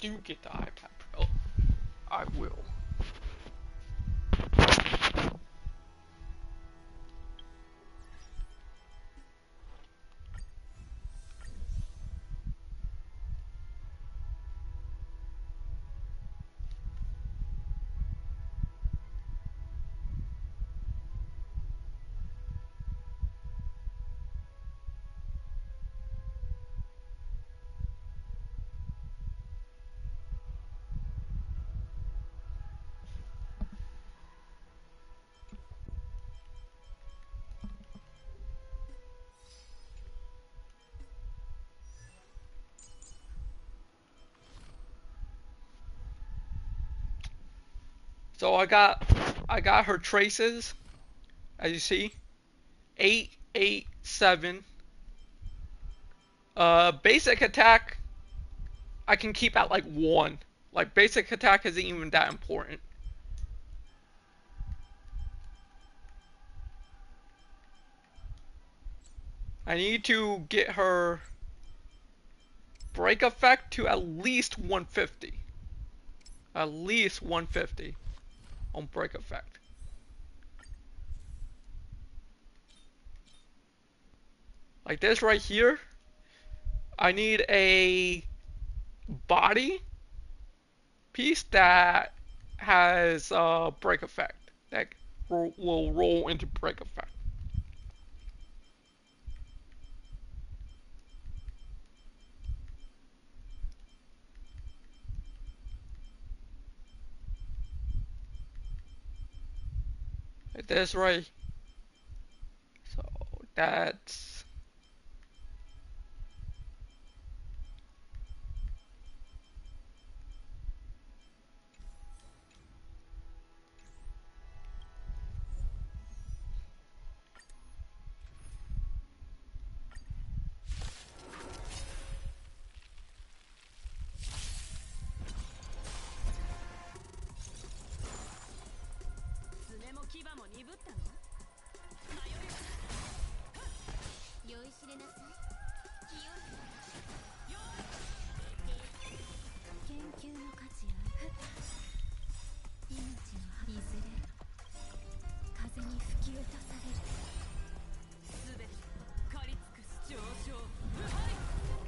do get the iPad Pro, I will. So I got her traces, as you see, 887. Basic attack I can keep at like 1. Like basic attack isn't even that important. I need to get her break effect to at least 150. At least 150 on break effect. Like this right here, I need a body piece that has break effect. That will roll into break effect. Like this right. So that's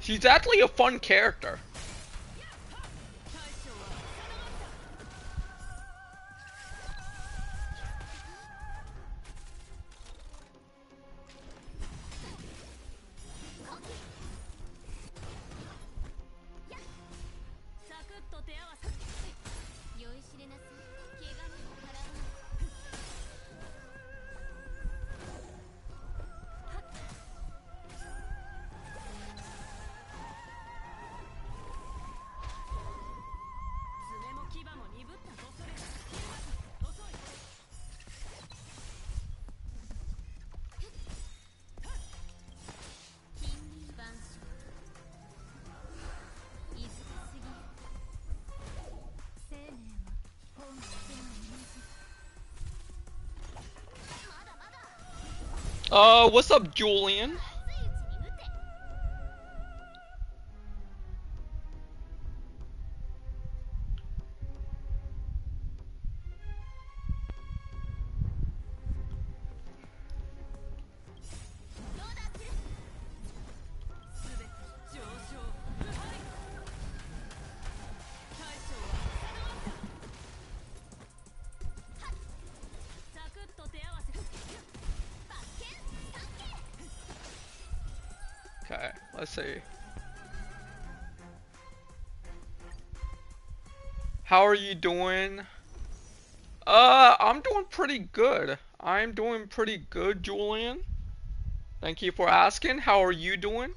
she's actually a fun character. What's up, Julian? Okay, let's see. How are you doing? I'm doing pretty good. I'm doing pretty good, Julian. Thank you for asking. How are you doing?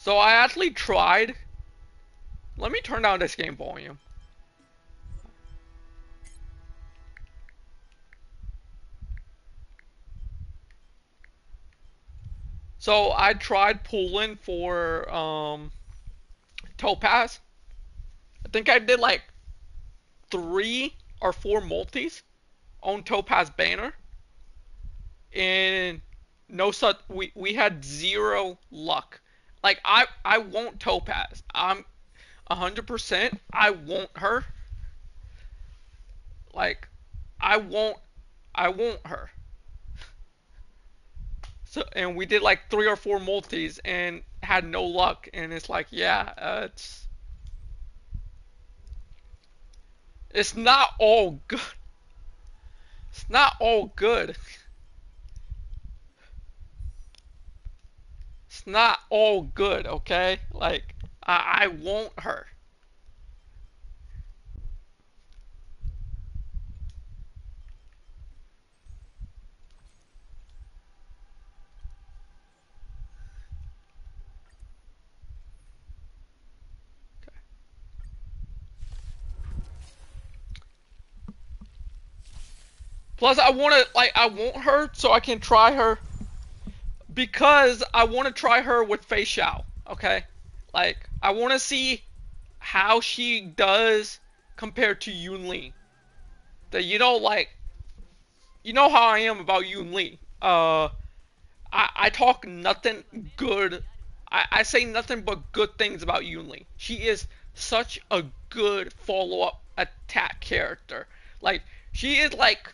So I actually tried. Let me turn down this game volume. So I tried pulling for Topaz. I think I did like 3 or 4 multis on Topaz banner, and no such we had zero luck. Like I want Topaz. I'm 100%. I want her. Like I want her. So and we did like 3 or 4 multis and had no luck, and it's like yeah, it's not all good. It's not all good. It's not all good, okay? Like I want her. Plus, I want her so I can try her because I want to try her with Fei Xiao. Okay, like I want to see how she does compared to Yun Li. That you know how I am about Yun Li. I talk nothing good. I say nothing but good things about Yun Li. She is such a good follow up attack character. Like she is like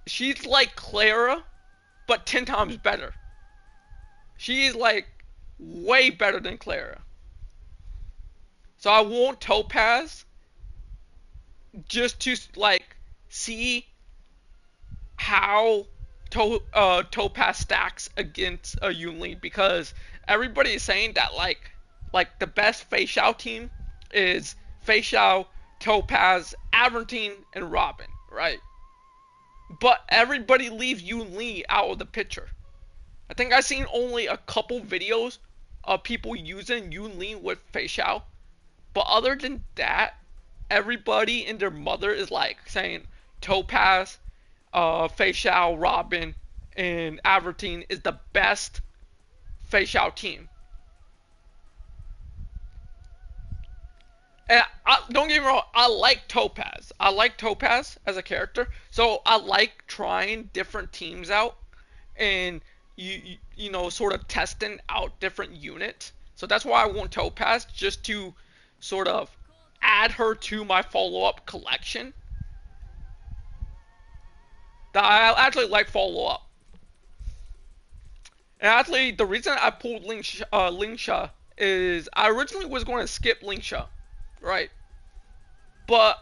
she's like Clara, but 10 times better. She's like way better than Clara. So I want Topaz just to like see how Topaz stacks against a Yunli because everybody is saying that like the best Fei Xiao team is Fei Xiao, Topaz, Aventine, and Robin, right? But everybody leaves Yunli out of the picture. I think I've seen only a couple videos of people using Yunli with Fei Xiao, but other than that, everybody and their mother is like saying Topaz, Fei Xiao, Robin, and Aventine is the best Fei Xiao team. And don't get me wrong, I like Topaz. I like Topaz as a character, so I like trying different teams out and you know sort of testing out different units. So that's why I want Topaz just to sort of add her to my follow up collection. That I actually like follow up. And actually, the reason I pulled Lingsha is I originally was going to skip Lingsha, right? But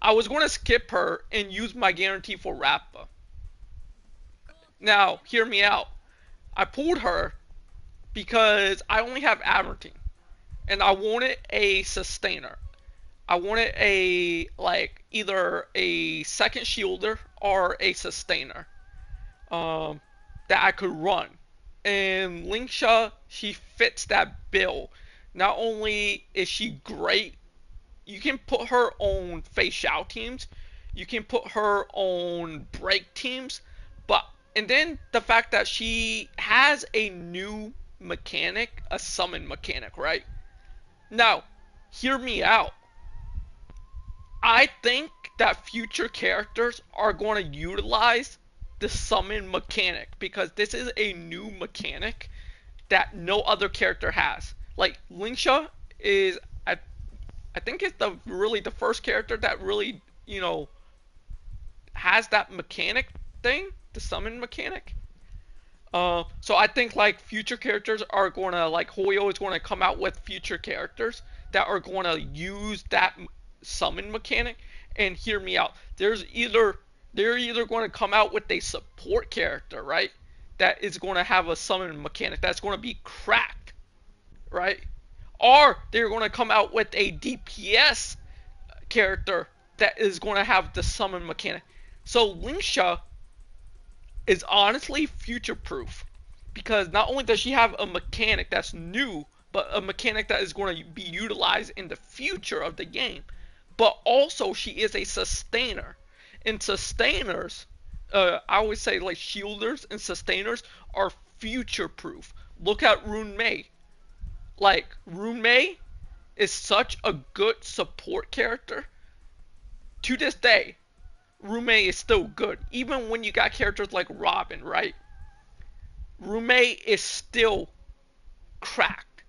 I was going to skip her and use my guarantee for Rappa. Now, hear me out. I pulled her because I only have Aventine, and I wanted a sustainer. I wanted a like either a second shielder or a sustainer that I could run. And Lingsha, she fits that bill. Not only is she great, you can put her on Fei Xiao teams, you can put her on break teams, but and then the fact that she has a new mechanic, a summon mechanic, right? Now, hear me out. I think that future characters are going to utilize the summon mechanic because this is a new mechanic that no other character has. Like Lingsha is, I think it's the first character that really has that mechanic thing, the summon mechanic. So I think like future characters are going to like Hoyo is going to come out with future characters that are going to use that summon mechanic. And hear me out. They're either going to come out with a support character, right? That is going to have a summon mechanic that's going to be cracked, right? Or they're going to come out with a DPS character that is going to have the summon mechanic. So Lingsha is honestly future proof because not only does she have a mechanic that's new, but a mechanic that is going to be utilized in the future of the game, but also she is a sustainer. And sustainers, I always say like shielders and sustainers are future proof. Look at Rune Mei. Like Rune Mei is such a good support character. To this day, Roommate is still good. Even when you got characters like Robin, right? Roommate is still cracked.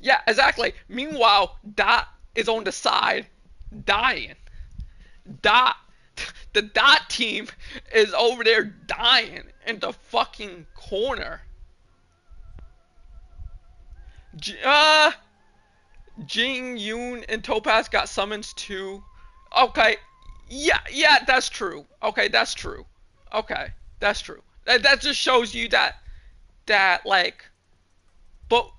Yeah, exactly. Meanwhile, Dot is on the side dying. Dot, the Dot team is over there dying in the fucking corner. Uh, Jing, Yoon, and Topaz got summons too. Okay, yeah, that's true. Okay, that's true. Okay, that's true. That just shows you that like, but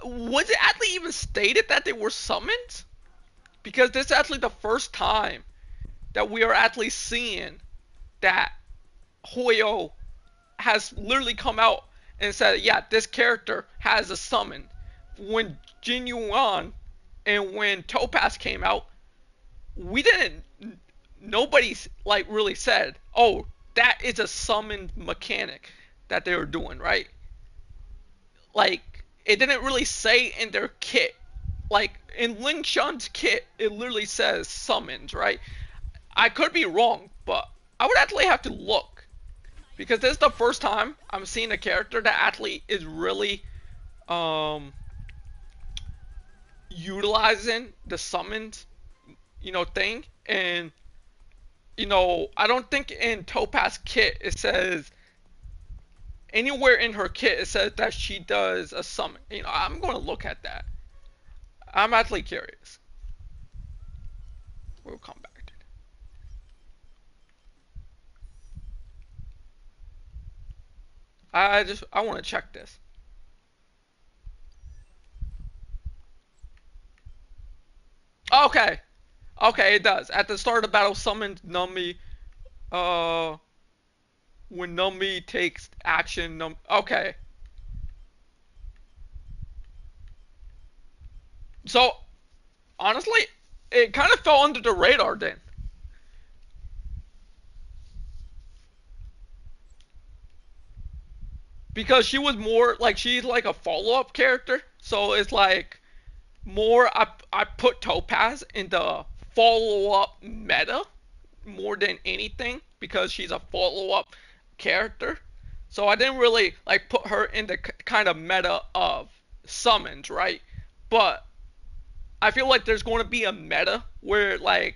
was it actually even stated that they were summoned? Because this is actually the first time that we are actually seeing that Hoyo has literally come out and said, yeah, this character has a summon. When Jin Yuan and when Topaz came out, we didn't. Nobody's like really said, oh, that is a summon mechanic that they were doing, right? Like it didn't really say in their kit. Like in Lingshan's kit, it literally says summons, right? I could be wrong, but I would actually have to look because this is the first time I'm seeing a character that actually is really um utilizing the summons, thing. And I don't think in Topaz kit it says anywhere in her kit it says that she does a summon. I'm going to look at that. I'm actually curious. We'll come back to it. I want to check this. Okay. Okay, it does. At the start of the battle, summon Nummy. Uh, when Nummy takes action, Okay. So honestly, it kind of fell under the radar then, because she was more like she's like a follow-up character. So it's like more I put Topaz in the follow-up meta more than anything because she's a follow-up character. So I didn't really like put her in the kind of meta of summons, right? But I feel like there's going to be a meta where like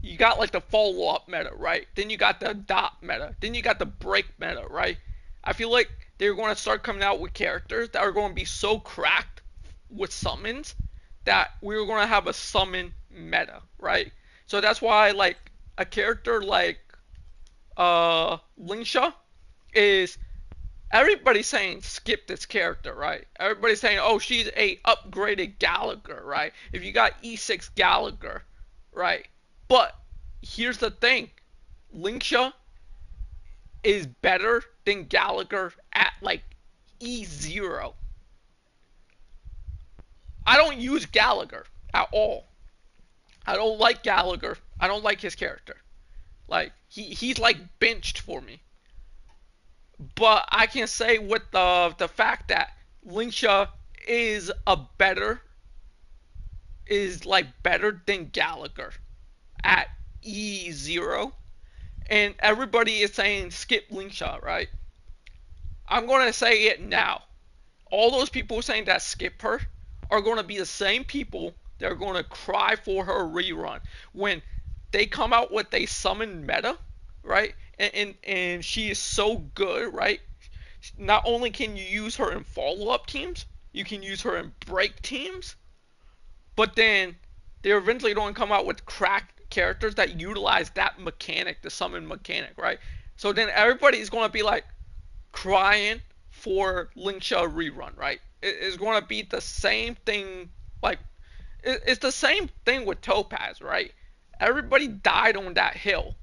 you got like the follow up meta, right? Then you got the dot meta. Then you got the break meta, right? I feel like they're going to start coming out with characters that are going to be so cracked with summons that we're going to have a summon meta, right? So that's why like a character like Lingsha is everybody's saying skip this character, right? Everybody's saying, oh, she's a upgraded Gallagher, right? If you got E6 Gallagher, right? But here's the thing, Lingsha is better than Gallagher at like E0. I don't use Gallagher at all. I don't like Gallagher. I don't like his character. Like he's like benched for me. But I can say with the fact that Lingsha is a better is like better than Gallagher at E0, and everybody is saying skip Lingsha, right? I'm gonna say it now. All those people saying that skip her are gonna be the same people that are gonna cry for her rerun when they come out with a summon meta, right? And she is so good, right? Not only can you use her in follow-up teams, you can use her in break teams, but then they're eventually going to come out with cracked characters that utilize that mechanic, the summon mechanic, right? So then everybody's going to be like crying for Lingsha rerun, right? It's going to be the same thing, like it's the same thing with Topaz, right? Everybody died on that hill.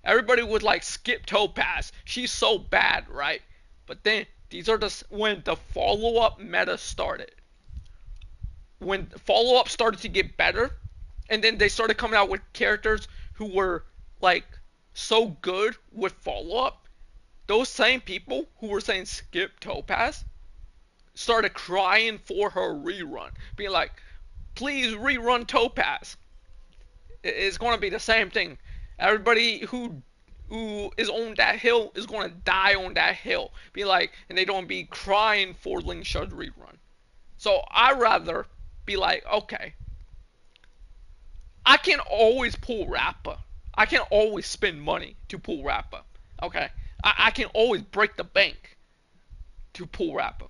Everybody would like skip Topaz. She's so bad, right? But then these are the when the follow-up meta started. When follow-up started to get better, and then they started coming out with characters who were like so good with follow-up. Those same people who were saying skip Topaz started crying for her rerun, being like, please rerun Topaz. It's going to be the same thing. Everybody who is on that hill is going to die on that hill. Be like, and they don't be crying for Lingsha's rerun. So I rather be like, okay, I can always pull Rappa. I can always spend money to pull Rappa. Okay, I can always break the bank to pull Rappa.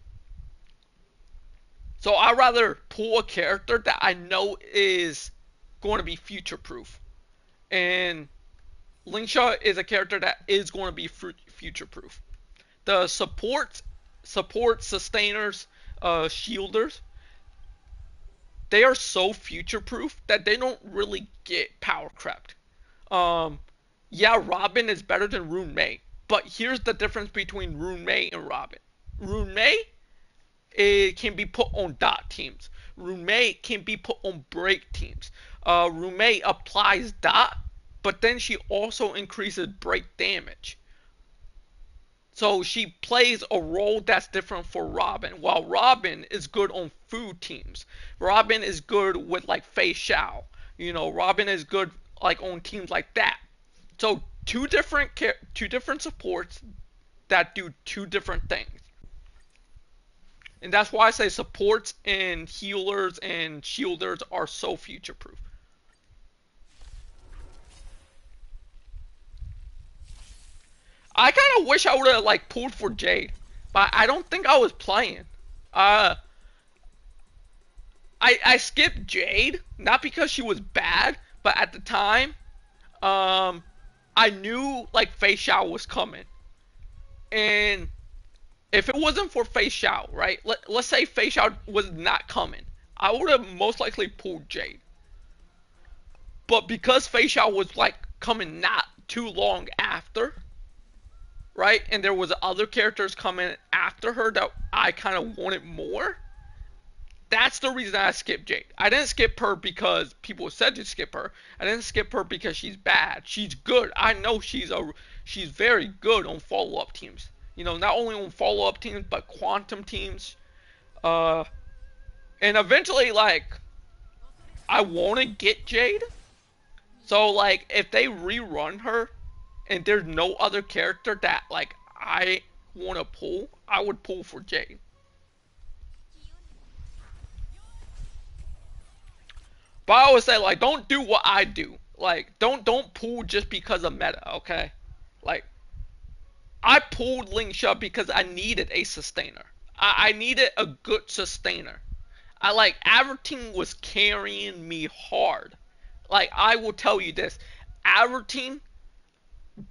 So I rather pull a character that I know is going to be future proof. And Lingsha is a character that is going to be future proof. The sustainers, shielders, they are so future proof that they don't really get power crept. Um, yeah, Robin is better than Rune Mei, but here's the difference between Rune Mei and Robin. Rune Mei, it can be put on dot teams. Rune Mei can be put on break teams. Rune Mei applies dot, but then she also increases break damage. So she plays a role that's different for Robin. While Robin is good on food teams, Robin is good with like Fei Xiao. Robin is good like on teams like that. So two different supports that do two different things. And that's why I say supports and healers and shielders are so future proof. I kind of wish I would have like pulled for Jade, but I don't think I was playing. Uh, I skipped Jade not because she was bad, but at the time, um, I knew like Fei Xiao was coming, and if it wasn't for Fei Xiao, right? Let's say Fei Xiao was not coming, I would have most likely pulled Jade. But because Fei Xiao was like coming not too long after, right? And there was other characters coming after her that I kind of wanted more. That's the reason I skipped Jade. I didn't skip her because people said to skip her. I didn't skip her because she's bad. She's good. I know she's very good on follow up teams. Not only on follow up teams but quantum teams. Uh, and eventually, like, I want to get Jade. So like, if they rerun her, and there's no other character that like I want to pull, I would pull for Jade. But I always say like, don't do what I do. Like, don't pull just because of meta. Okay, like I pulled Lingsha because I needed a sustainer. I needed a good sustainer. I like Avertine was carrying me hard. Like I will tell you this, Avertine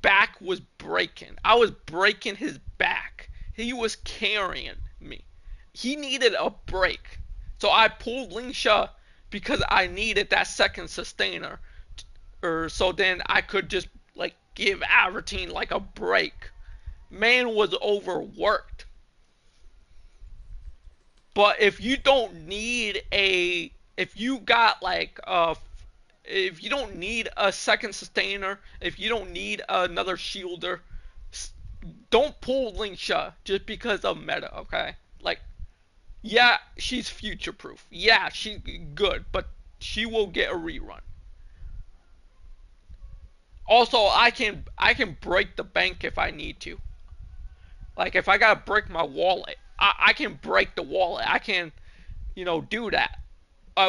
back was breaking. I was breaking his back. He was carrying me. He needed a break. So I pulled Lingsha because I needed that second sustainer. Or so then I could just like give Avertine like a break. Man was overworked. But if you don't need a if you got like if you don't need a second sustainer, if you don't need another shielder, don't pull Lingsha just because of meta, okay? Like, yeah, she's future proof. Yeah, she's good, but she will get a rerun. Also, I can break the bank if I need to. Like if I gotta break my wallet, I can break the wallet. I can, do that.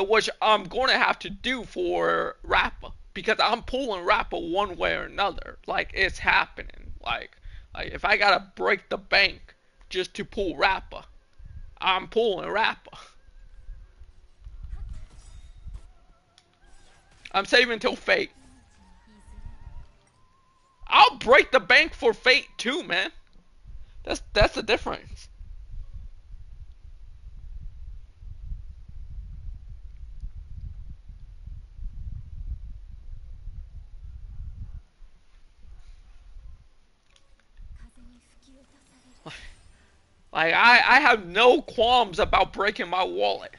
Which I'm going to have to do for Rappa because I'm pulling Rappa one way or another. Like it's happening. Like if I gotta break the bank just to pull Rappa, I'm pulling Rappa. I'm saving till Fate. I'll break the bank for Fate too, man. That's the difference. Like I have no qualms about breaking my wallet.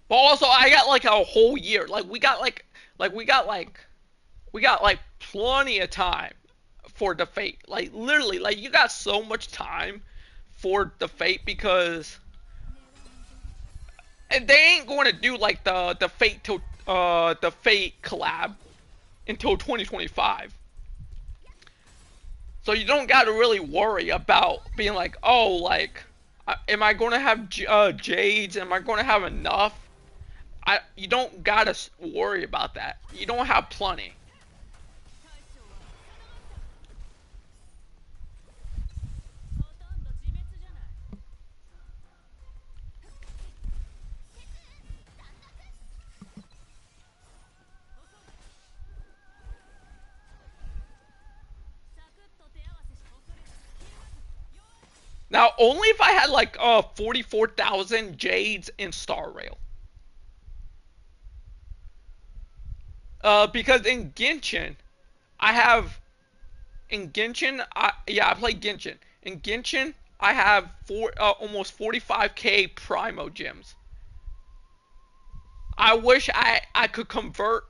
But also I got like a whole year. Like we got like plenty of time. for the fate. Like literally, like you got so much time for the fate because and they ain't going to do like the fate till the fate collab until 2025. So you don't got to really worry about being like, oh, like, am I going to have jades? Am I going to have enough? You don't gotta worry about that. You don't have plenty. Now, only if I had like 44,000 jades in Star Rail. Because in Genshin, I have in Genshin, I play Genshin. In Genshin, I have almost 45k Primo gems. I wish I could convert.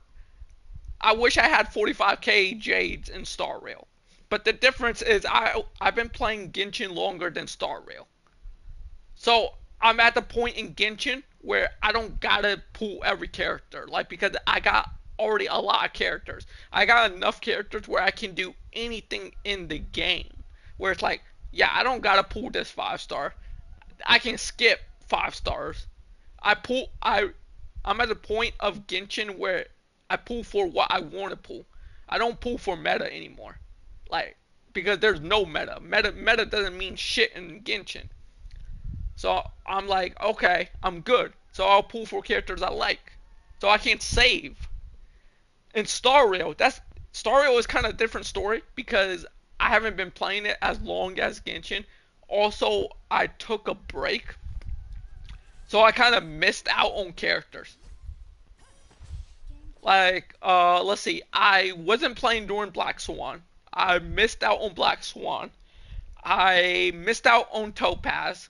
I wish I had 45k Jades in Star Rail. But the difference is I've been playing Genshin longer than Star Rail. So I'm at the point in Genshin where I don't gotta pull every character. Like because I got already a lot of characters. I got enough characters where I can do anything in the game. Where it's like, yeah, I don't gotta pull this 5 star. I can skip 5 stars. I'm at the point of Genshin where I pull for what I want to pull. I don't pull for meta anymore. Like because there's no meta. Meta doesn't mean shit in Genshin. So I'm like, okay, I'm good. So I'll pull for characters I like. So I can't save. In Star Rail, that's Star Rail is kind of a different story because I haven't been playing it as long as Genshin. Also, I took a break, so I kind of missed out on characters. Like, let's see, I wasn't playing during Black Swan. I missed out on Black Swan. I missed out on Topaz.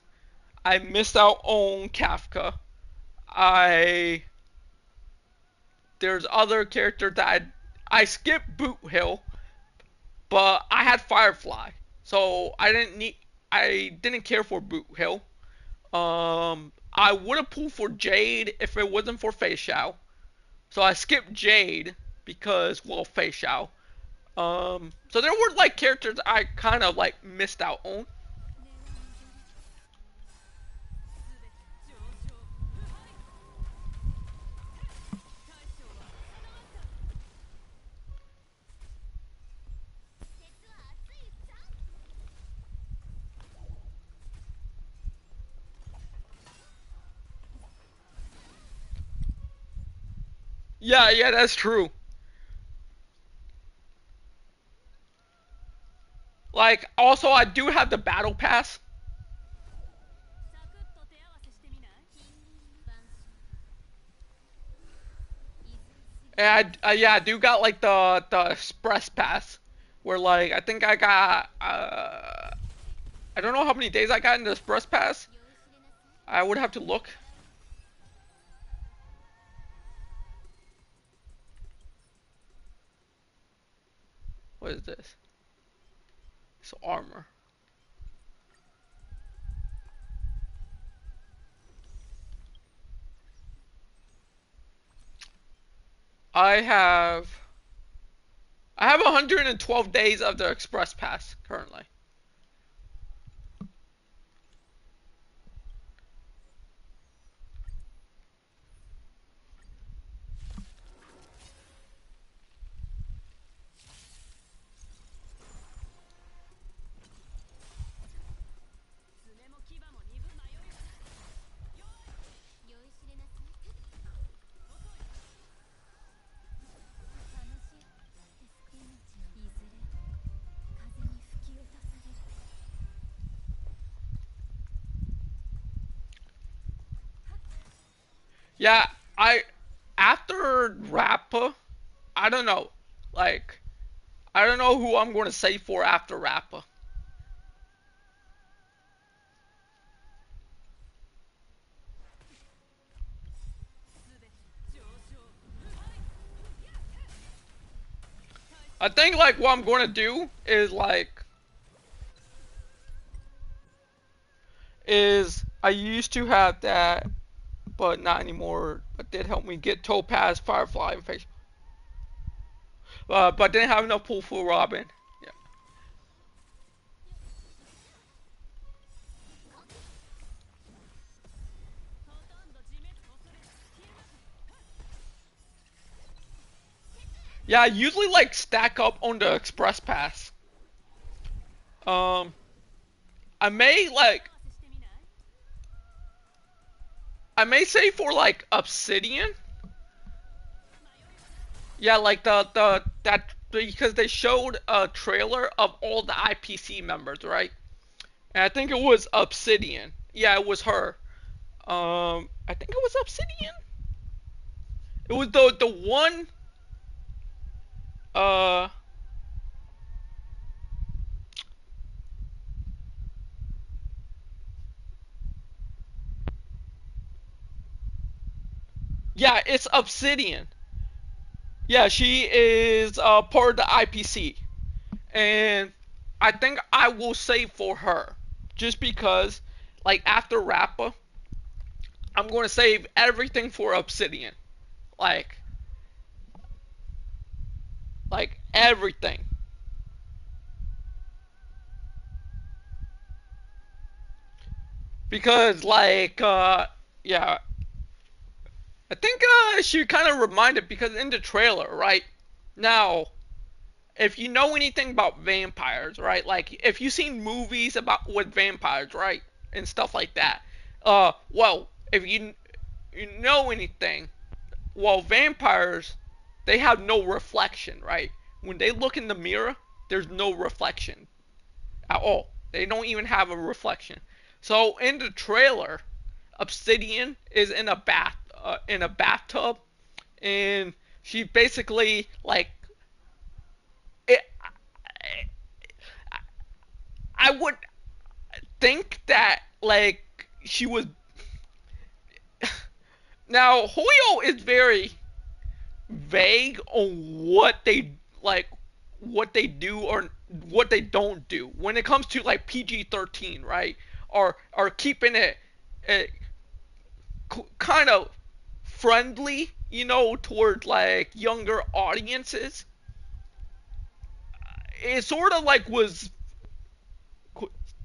I missed out on Kafka. I there's other characters that I skipped Boot Hill, but I had Firefly, so I didn't care for Boot Hill. I would have pulled for Jade if it wasn't for Fei Shao. So I skipped Jade because well Fei Shao. So there were like characters I kind of like missed out on. Yeah, yeah, that's true. Like also I do have the battle pass. And yeah, I do got like the express pass, where like I think I got I don't know how many days I got in the express pass. I would have to look. What is this? It's armor. I have I have 112 days of the express pass currently. Yeah, I after Rappa, I don't know. Like I don't know who I'm going to save for after Rappa. I think like what I'm gonna do is I used to have that, but not anymore. It did help me get Topaz, Firefly, and Face. But didn't have enough pull for Robin. Yeah. Yeah, I usually like stack up on the Express Pass. Um, I may like I may say for like Obsidian. Yeah, like the that because they showed a trailer of all the IPC members, right? And I think it was Obsidian. Yeah, it was her. I think it was Obsidian. It was the one. Uh, yeah, it's Obsidian. Yeah, she is part of the IPC, and I think I will say for her, just because, like after Rappa, I'm going to save everything for Obsidian, like like everything, because yeah, I think she kind of reminded because in the trailer, right now, if you know anything about vampires, right, like if you've seen movies about with vampires, right, and stuff like that, well, if you know anything, well, vampires, they have no reflection, right? When they look in the mirror, there's no reflection at all. They don't even have a reflection. So in the trailer, Obsidian is in a bathtub, and she basically like it, I would think that like she was now Hoyo is very vague on what they do or what they don't do when it comes to like PG-13, right? Or keeping it kind of friendly, toward like younger audiences. It sort of like was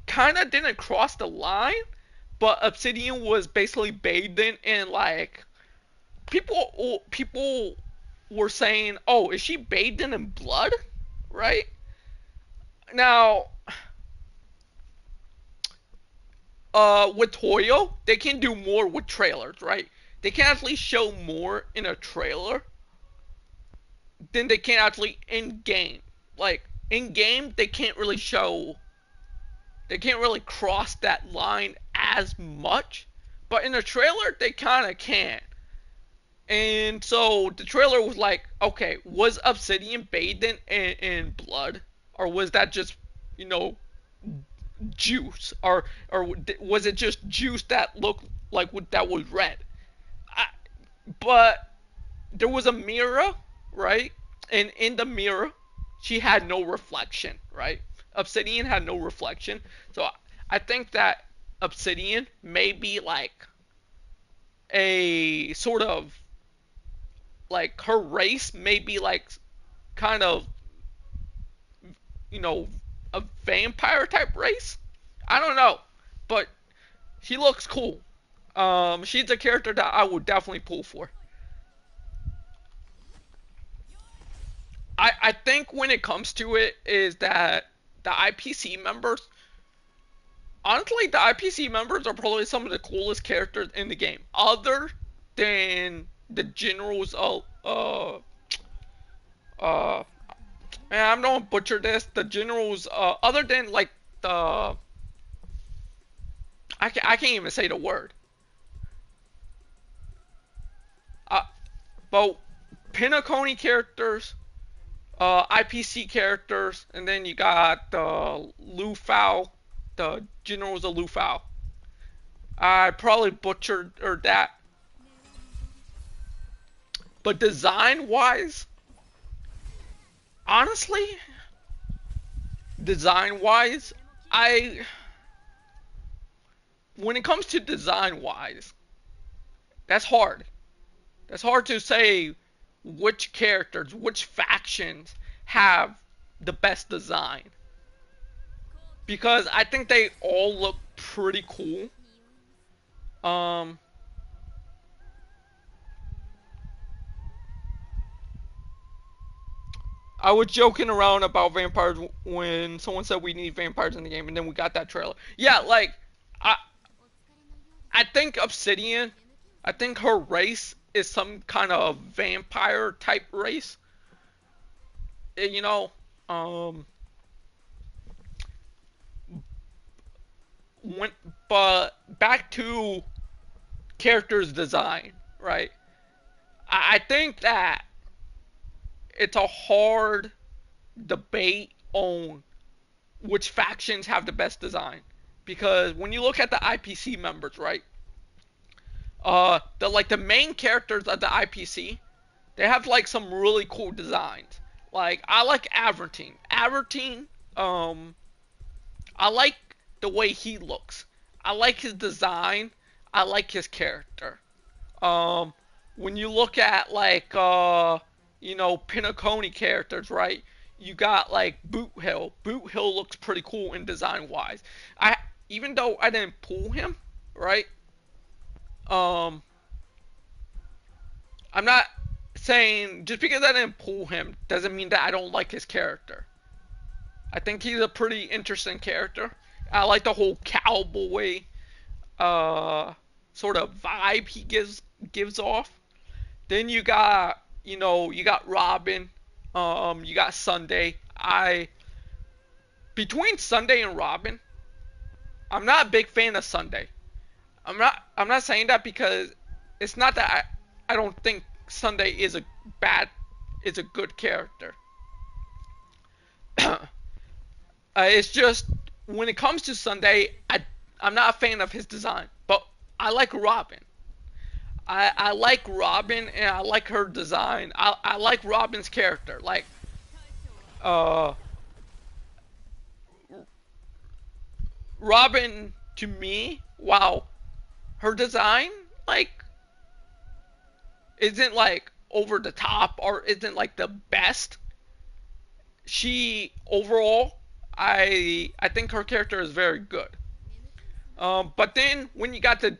kind of didn't cross the line, but Obsidian was basically bathed in like people were saying, "Oh, is she bathed in blood?" Right now, with Toyo, they can do more with trailers, right? They can actually show more in a trailer than they can actually in game. Like in game, they can't really cross that line as much, but in a trailer, they kind of can. And so the trailer was like, okay, was Obsidian bathed in blood, or was that just, you know, juice, or was it just juice that looked like that was red? I, but there was a mirror, right? And in the mirror, she had no reflection, right? Obsidian had no reflection, so I think that Obsidian may be like a sort of like her race may be like kind of you know a vampire type race. I don't know, but she looks cool. She's a character that I would definitely pull for. I think when it comes to it is that the IPC members, honestly, the IPC members are probably some of the coolest characters in the game, other than the generals. Uh, Man, I'm gonna butcher this. The generals, other than like the, I can't even say the word. Uh, but Pinaconi characters, IPC characters, and then you got Lufau, the generals of Lufau. I probably butchered or that, but design wise, Honestly, design wise, I when it comes to design wise, that's hard. That's hard to say which characters, which factions have the best design because I think they all look pretty cool. Um, I was joking around about vampires when someone said we need vampires in the game, and then we got that trailer. Yeah, like I, I think Obsidian, I think her race is some kind of vampire type race. You know, um, when but back to characters design, right? I think that it's a hard debate on which factions have the best design because when you look at the IPC members, right? The main characters of the IPC, they have like some really cool designs. Like I like Avertine. Avertine, um, I like the way he looks. I like his design. I like his character. Um, when you look at like Pinocchio characters, right? You got like Boot Hill. Boot Hill looks pretty cool in design wise. I even though I didn't pull him, right? Um, I'm not saying just because I didn't pull him doesn't mean that I don't like his character. I think he's a pretty interesting character. I like the whole cowboy uh sort of vibe he gives off. Then you got Robin, you got Sunday. I between Sunday and Robin, I'm not a big fan of Sunday. I'm not saying that because it's not that I don't think Sunday bad is a good character. It's just when it comes to Sunday, I'm not a fan of his design, but I like Robin. I like Robin and I like her design. I like Robin's character. Like uh Robin to me, wow, her design like isn't like over the top or isn't like the best. She overall, I think her character is very good. But then when you got the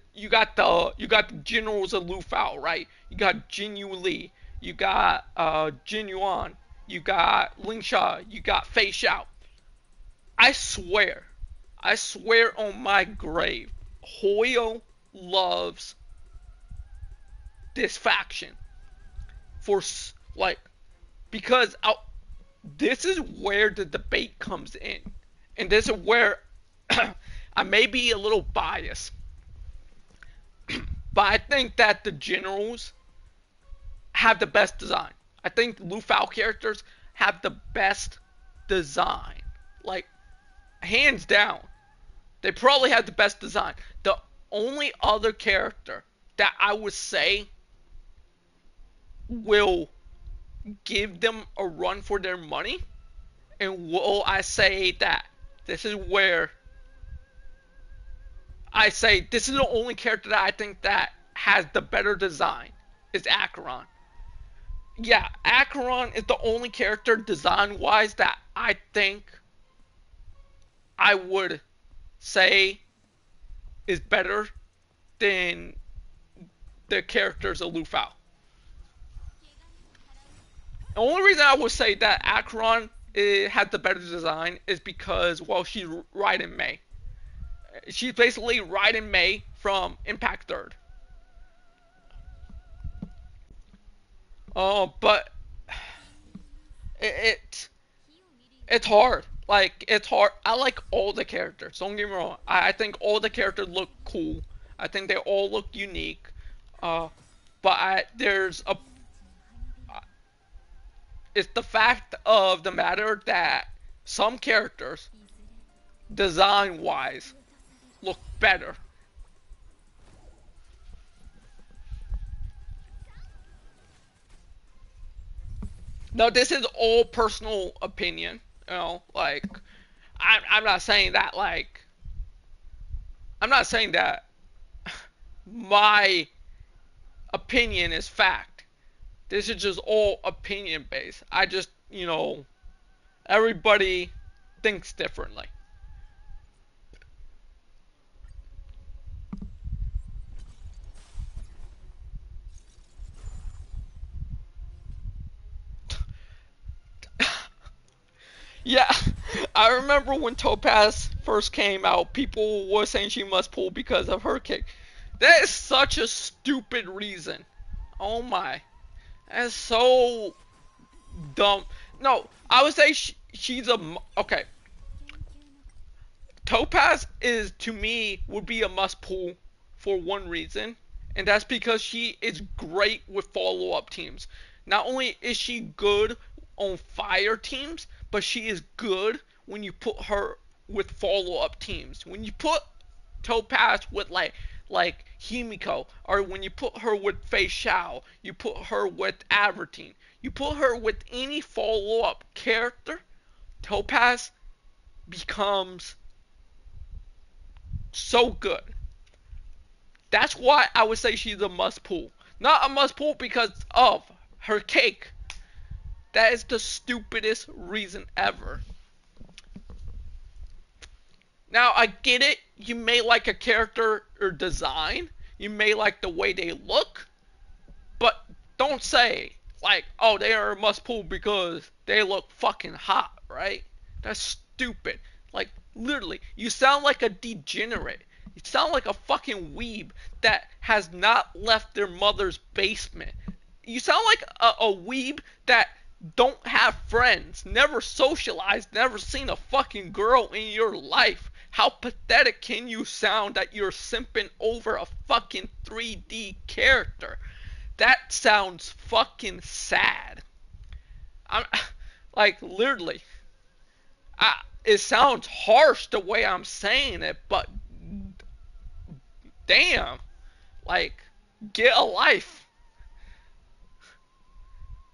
generals of Lufao, right? You got Jinyu Li, you got Jin Yuan, you got Lingsha, you got Fei Xiao. I swear, I swear on my grave, Hoyo loves this faction for like because this is where the debate comes in, and this is where I may be a little biased, but I think that the generals have the best design. I think Lufao characters have the best design, like hands down. They probably have the best design. The only other character that I would say will give them a run for their money, and will I say that this is where I say this is the only character that I think that has the better design is Acheron. Yeah, Acheron is the only character design wise that I think I would say is better than the characters of Lufao. The only reason I would say that Acheron has the better design is because, well, she's Raiden Mei. She's basically Raiden Mei from Impact Third. But it it's hard. Like it's hard. I like all the characters. Don't get me wrong. I think all the characters look cool. I think they all look unique. Uh, but there's a it's the fact of the matter that some characters, design wise, look better. No, this is all personal opinion. Like I'm not saying that like I'm not saying that my opinion is fact. This is just all opinion based. I just, everybody thinks differently. Yeah, I remember when Topaz first came out, people were saying she must pull because of her kick. That is such a stupid reason. Oh my. That's so dumb. No, I would say she's okay. Topaz is to me would be a must pull for one reason, and that's because she is great with follow up teams. Not only is she good on fire teams, but she is good when you put her with follow up teams. When you put Topaz with like Himiko, or when you put her with Fei Xiao, you put her with Avertine, you put her with any follow up character, Topaz becomes so good. That's why I would say she's a must pull. Not a must pull because of her cake. That is the stupidest reason ever. Now, I get it. You may like a character or design, you may like the way they look, but don't say, like, oh, they are a must pull because they look fucking hot, right? That's stupid. Like, literally, you sound like a degenerate. You sound like a fucking weeb that has not left their mother's basement. You sound like a weeb that don't have friends, never socialized, never seen a fucking girl in your life. How pathetic can you sound that you're simping over a fucking 3D character? That sounds fucking sad. I'm like literally. It sounds harsh the way I'm saying it, but damn, like get a life.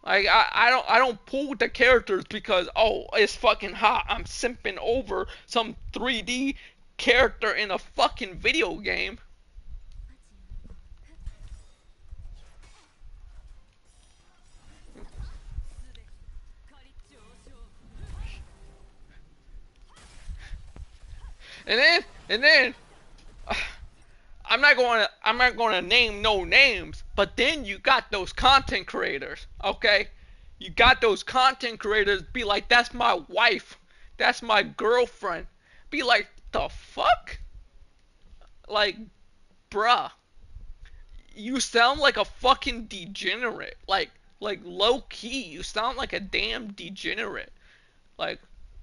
Like I don't pull the characters because oh it's fucking hot. I'm simping over some 3D character in a fucking video game. And then I'm not going to name no names, but then you got those content creators, okay? You got those content creators be like that's my wife. That's my girlfriend. Be like the fuck? Like bruh, you sound like a fucking degenerate. Like low key, you sound like a damn degenerate. Like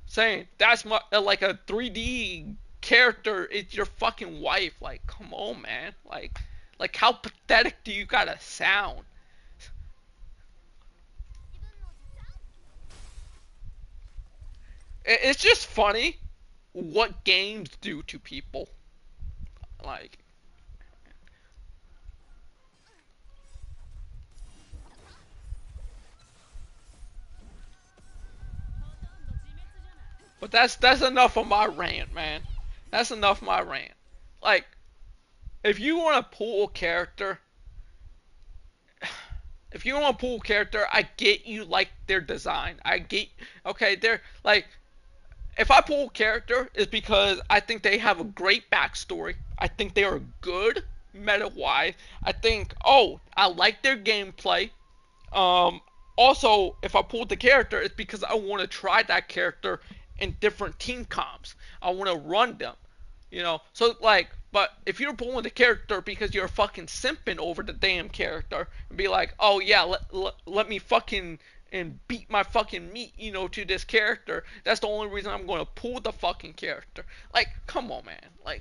saying that's my like a 3D character is your fucking wife. Like come on, man. Like how pathetic do you gotta sound? It's just funny what games do to people. Like, but that's enough of my rant, man. That's enough of my rant. Like, if you want to pull a character, if you want to pull a character, I get you like their design. I get okay, they're like if I pull a character, it's because I think they have a great backstory. I think they are good meta wise. I think I like their gameplay. Um, Also, if I pulled the character, it's because I want to try that character in different team comps. I want to run them, So like, but if you're pulling the character because you're fucking simping over the damn character and be like, oh yeah, let me fucking and beat my fucking meat, to this character. That's the only reason I'm going to pull the fucking character. Like, come on, man. Like,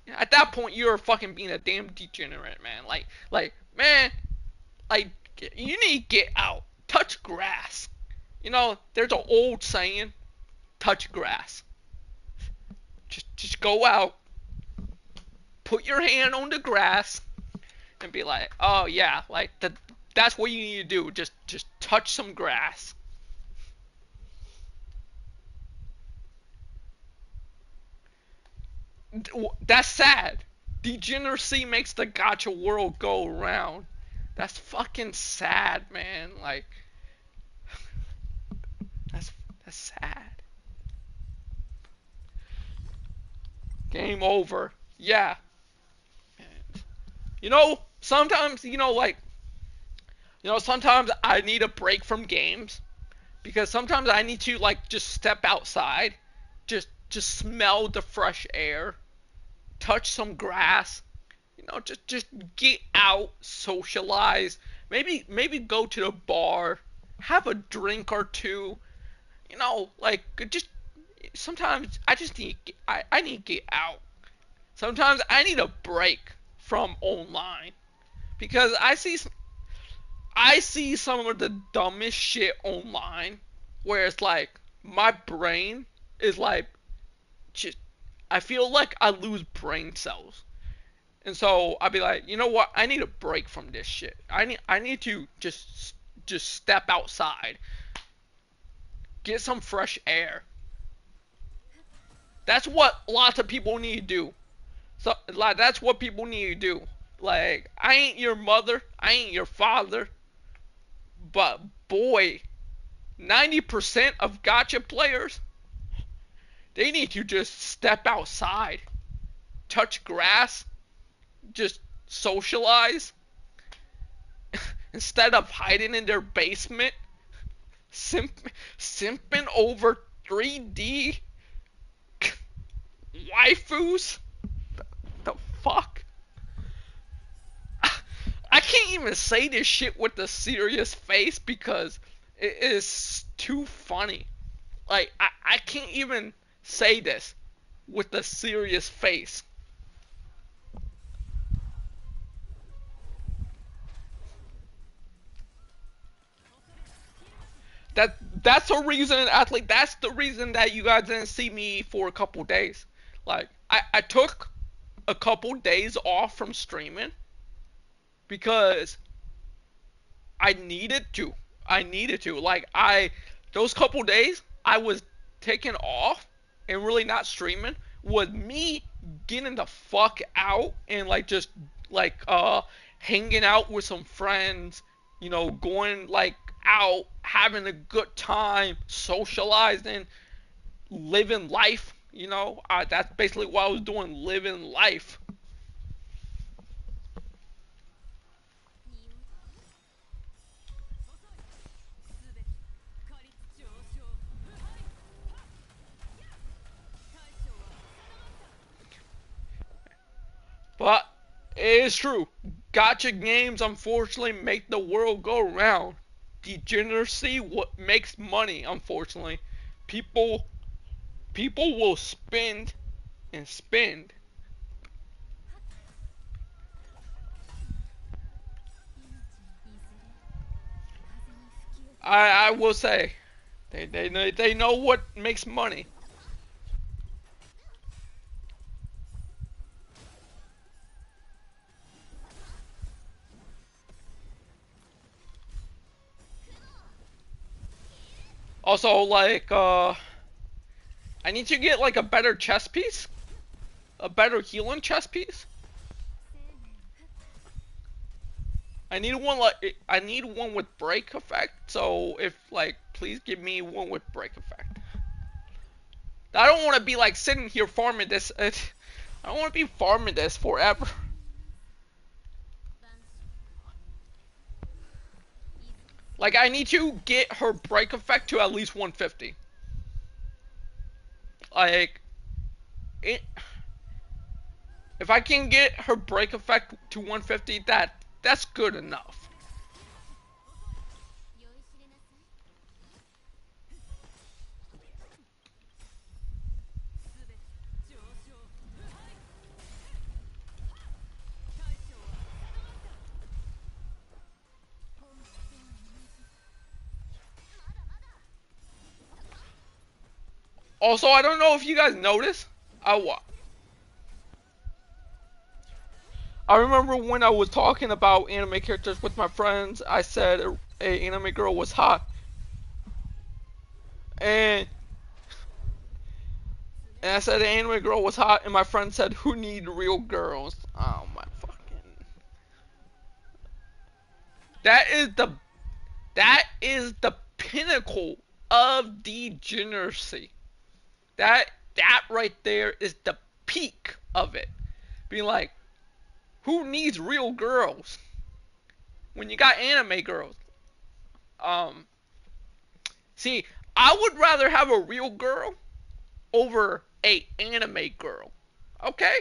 at that point, you're fucking being a damn degenerate, man. Man, like you need to get out, touch grass. There's an old saying, touch grass. Just go out, put your hand on the grass, and be like, oh yeah, like That's what you need to do. Just touch some grass. That's sad. Degeneracy makes the gotcha world go around. That's fucking sad, man. Like that's that's sad. Game over. Yeah. Sometimes sometimes I need a break from games because sometimes I need to like just step outside, just smell the fresh air, touch some grass, just get out, socialize, maybe go to the bar, have a drink or two, like just sometimes I just I need to get out. Sometimes I need a break from online because I see some of the dumbest shit online where it's like my brain is like just I feel like I lose brain cells. And so I'd be like, you know what? I need a break from this shit. I need to just step outside, get some fresh air. That's what lots of people need to do. So like that's what people need to do. Like I ain't your mother, I ain't your father, but boy, 90% of gotcha players, they need to just step outside, touch grass, just socialize instead of hiding in their basement, simping over 3D waifus. The fuck? I can't even say this shit with a serious face because it is too funny. Like, I can't even say this with a serious face. That's the reason, athlete. That's the reason that you guys didn't see me for a couple days. Like, I took a couple days off from streaming because I needed to. I needed to. Like those couple days I was taking off and really not streaming was me getting the fuck out and like just like hanging out with some friends, going like out, having a good time, socializing, living life. That's basically what I was doing, living life. But it is true. Gotcha games unfortunately make the world go round. Degeneracy what makes money, unfortunately. People people will spend and spend. I will say they know what makes money. Also, like I need to get like a better chest piece, a better healing chest piece. I need one with break effect. So if like please give me one with break effect. I don't want to be like sitting here farming this. I don't want to be farming this forever. Like I need to get her break effect to at least 150. Like it, if I can get her break effect to 150, that's good enough. Also, I don't know if you guys noticed. I I remember when I was talking about anime characters with my friends, I said a anime girl was hot, and I said an anime girl was hot, and my friend said, "Who need real girls?" Oh my fucking! That is the pinnacle of degeneracy. That right there is the peak of it. Being like, who needs real girls when you got anime girls? Um, See, I would rather have a real girl over a anime girl. Okay,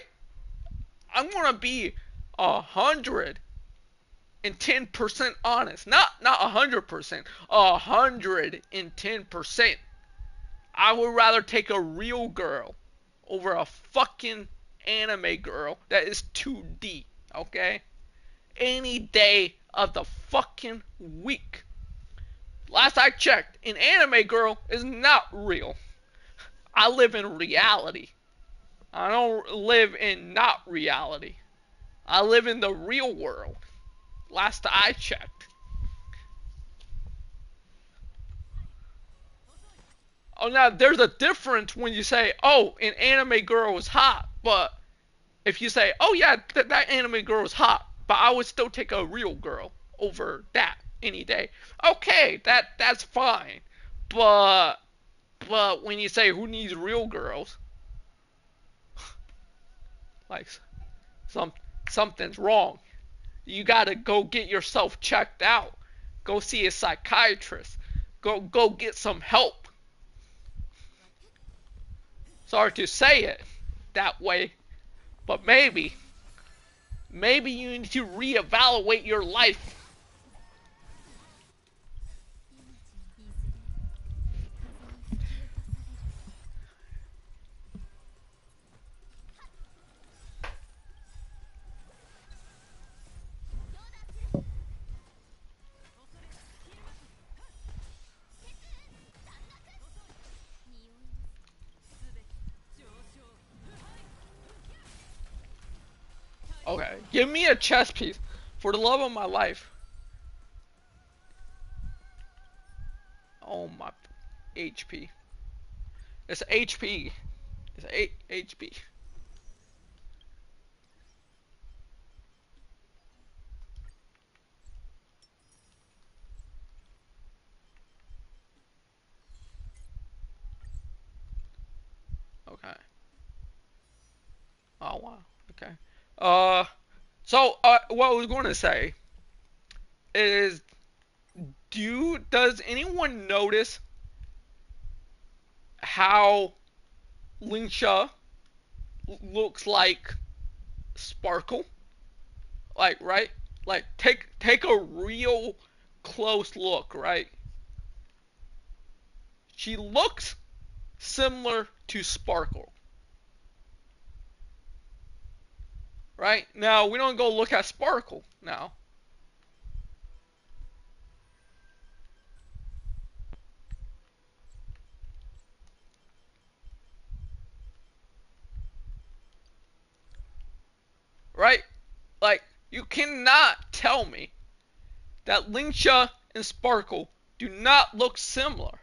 I'm gonna be 110% honest. Not 100%. 110%. I would rather take a real girl over a fucking anime girl that is 2D. Okay, any day of the fucking week. Last I checked, an anime girl is not real. I live in reality. I don't live in not reality. I live in the real world. Last I checked. Oh, now there's a difference when you say, "Oh, an anime girl is hot," but if you say, "Oh yeah, that anime girl is hot," but I would still take a real girl over that any day. Okay, that's fine. But when you say who needs real girls, like some something's wrong. You gotta go get yourself checked out. Go see a psychiatrist. Go get some help. Sorry to say it that way, but maybe you need to reevaluate your life. Okay, give me a chess piece, for the love of my life. Oh my, HP. It's HP. It's HP. Okay. Oh wow. Okay. Uh. What I was going to say is, does anyone notice how Lingsha looks like Sparkle? Like, right? Like, take a real close look, right? She looks similar to Sparkle, right? Now we don't go look at Sparkle now, right? Like, you cannot tell me that Lingsha and Sparkle do not look similar.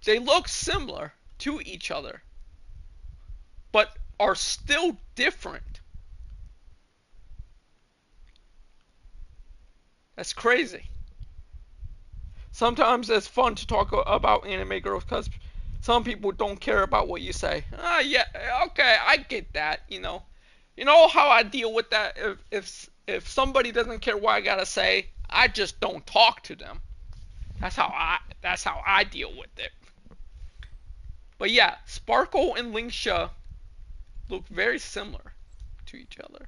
They look similar to each other, but are still different. That's crazy. Sometimes it's fun to talk about anime girls because some people don't care about what you say. Yeah, okay, I get that. You know how I deal with that. If somebody doesn't care what I gotta say, I just don't talk to them. That's how I deal with it. But yeah, Sparkle and Lingsha look very similar to each other.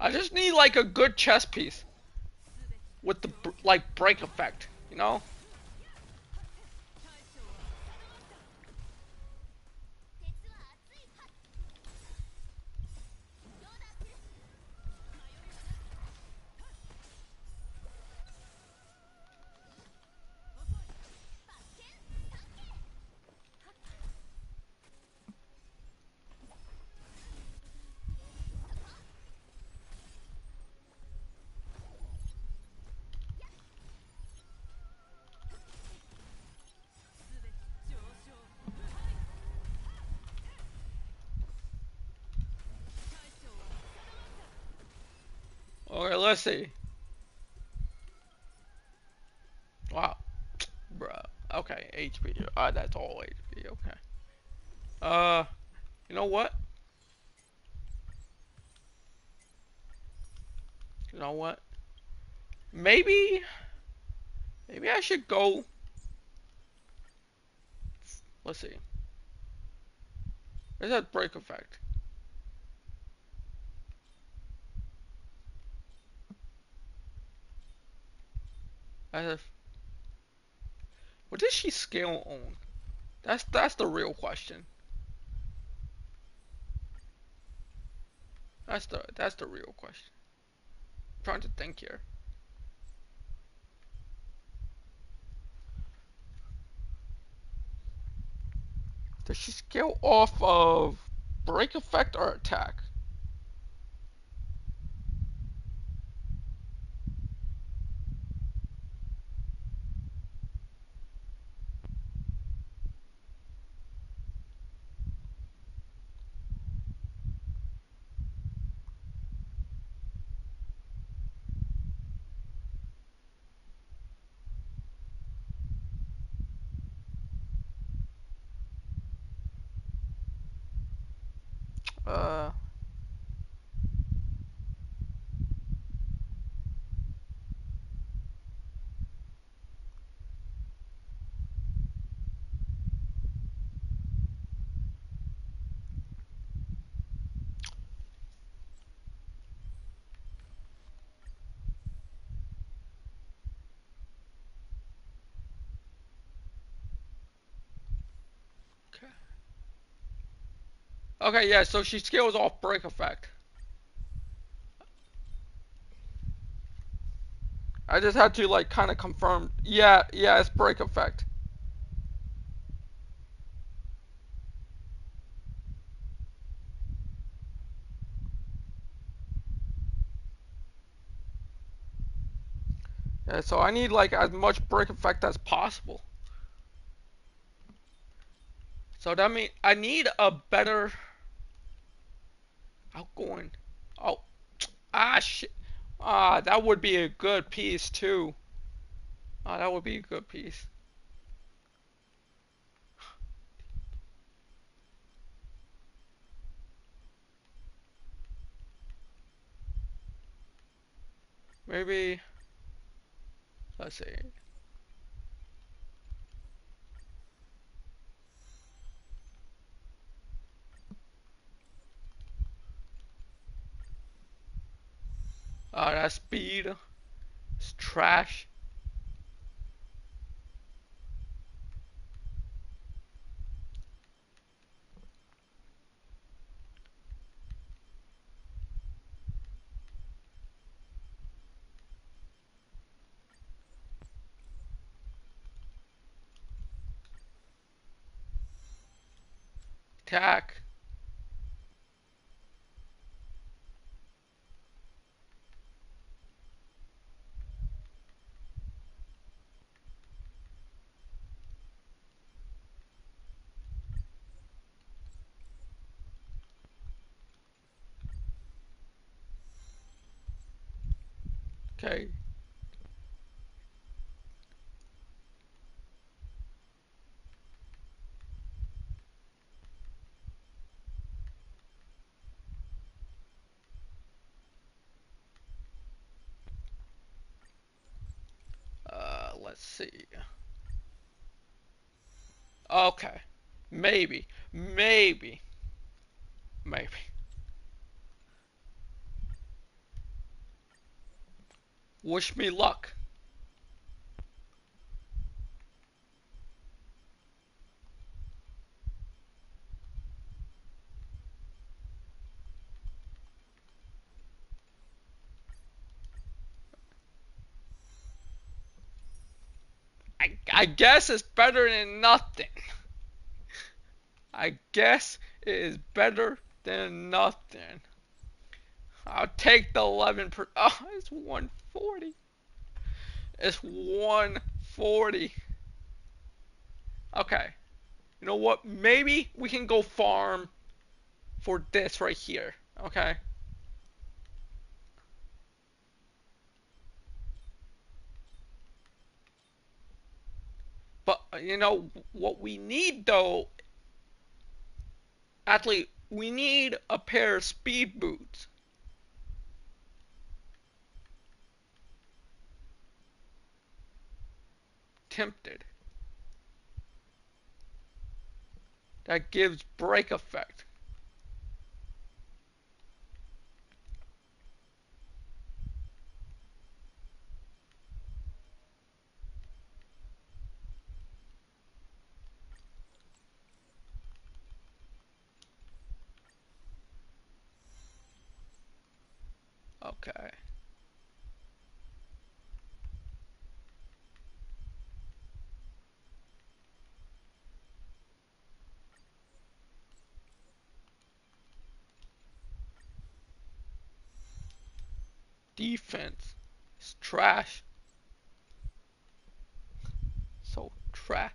I just need like a good chess piece with the like break effect, you know? Okay, let's see. Wow, bruh. Okay, HP. That's all HP. Okay. Uh, you know what? You know what? Maybe, maybe I should go. Let's see. Where's that break effect? What does she scale on? That's the real question. That's the real question. I'm trying to think here. Does she scale off of break effect or attack? Uh, okay. Okay, yeah. So she scales off break effect. I just had to like kind of confirm. Yeah, yeah, it's break effect. Yeah, so I need like as much break effect as possible. So that means I need a better outgoing. Oh, shit. That would be a good piece too. That would be a good piece. Maybe. Let's see. That speed is trash. Attack. Okay. Let's see. Okay. Maybe. Maybe. Maybe. Wish me luck. I guess it's better than nothing. I guess it is better than nothing. I'll take the 11%. Oh, it's 140. It's 140. Okay. You know what? Maybe we can go farm for this right here. Okay. But you know what we need though? Actually, we need a pair of speed boots. Tempted. That gives break effect. Okay. Defense is trash. So trash.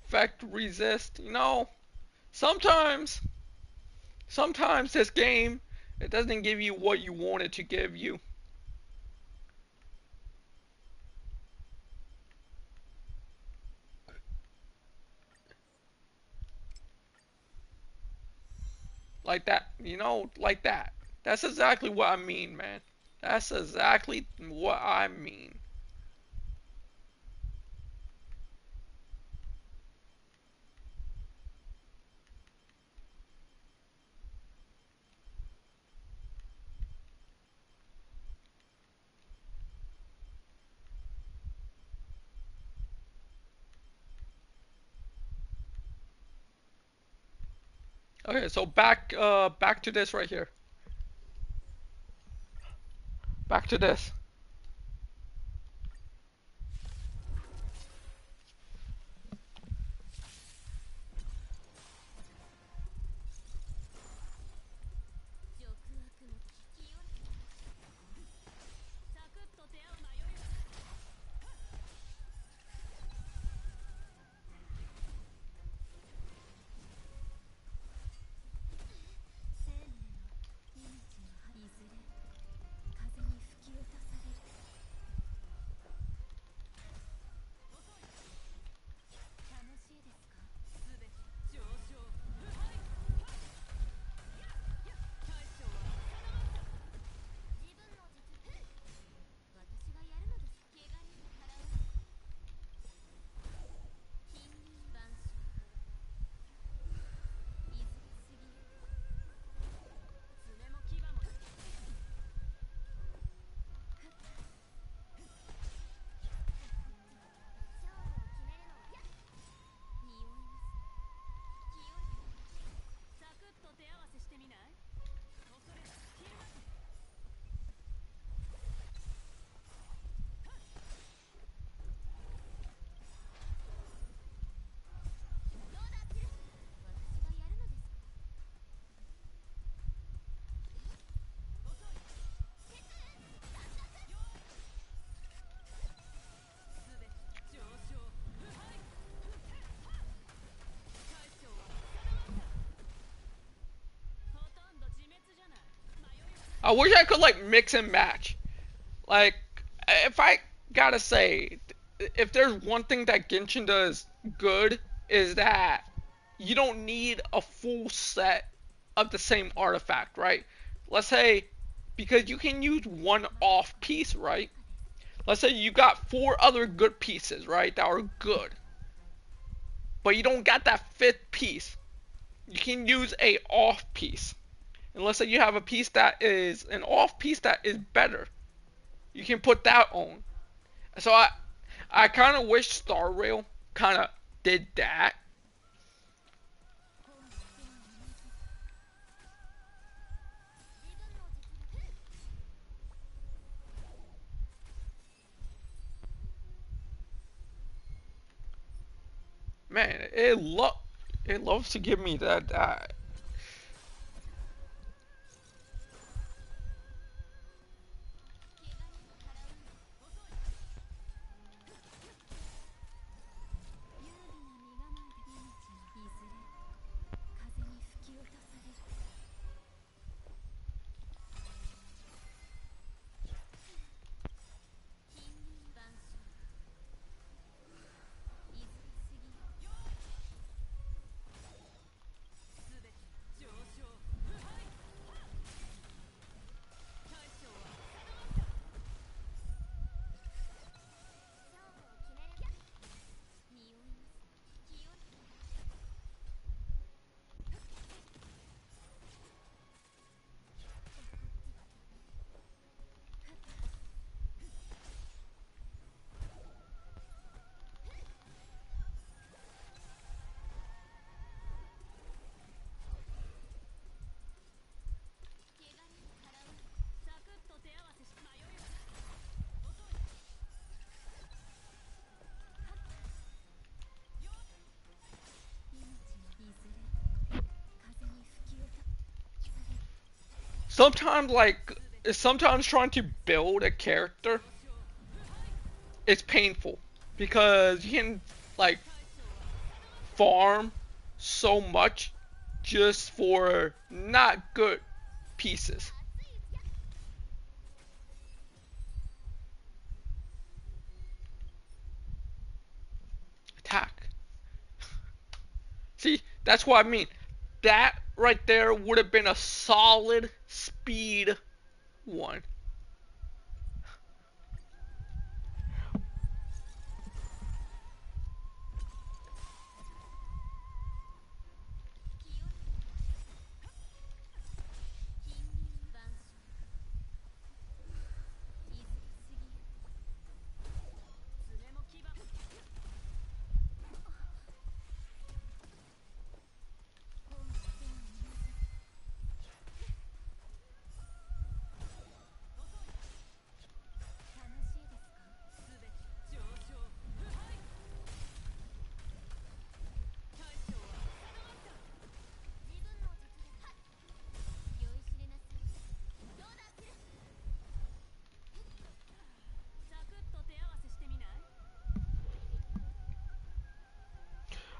Effect resist. You know, sometimes, sometimes this game it doesn't give you what you want it to give you. Like that. You know, like that. That's exactly what I mean, man. That's exactly what I mean. Okay, so back to this right here. Back to this. I wish I could like mix and match. Like, if I gotta say, if there's one thing that Genshin does good, is that you don't need a full set of the same artifact, right? Let's say, because you can use one off piece, right? Let's say you got four other good pieces, right? That are good, but you don't got that fifth piece. You can use a off piece. And let's say you have a piece that is an off piece that is better. You can put that on. So I kind of wish Star Rail kind of did that. Man, it loves to give me that. Sometimes sometimes trying to build a character is painful because you can like farm so much just for not good pieces. Attack. See, that's what I mean. That right there would have been a solid speed one.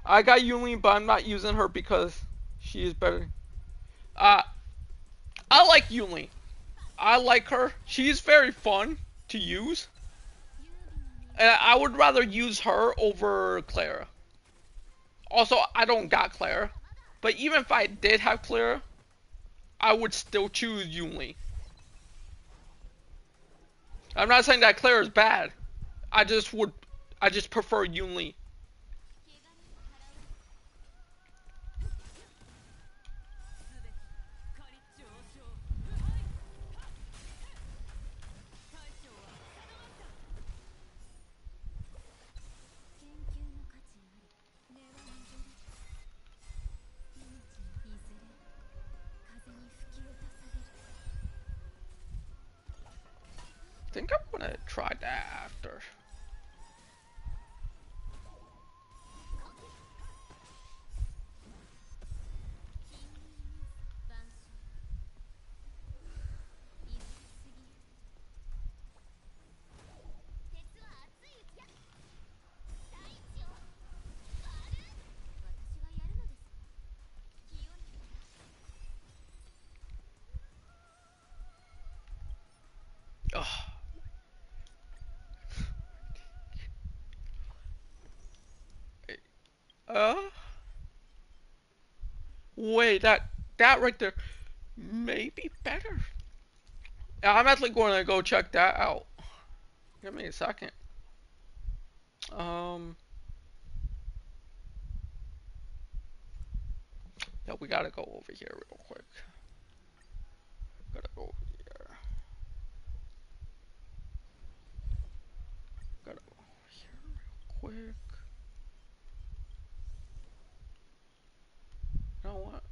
I got Yulin, but I'm not using her because she is better. Uh, I like Yulin. I like her. She's very fun to use. And I would rather use her over Clara. Also, I don't got Clara. But even if I did have Clara, I would still choose Yuli. I'm not saying that Clara is bad. I just prefer Yuli. I think I'm gonna try that after. Ugh. Uh, Wait, that right there may be better. I'm actually going to go check that out. Give me a second. Um, yeah, we gotta go over here real quick. Gotta go over here. Gotta go over here real quick. You know what?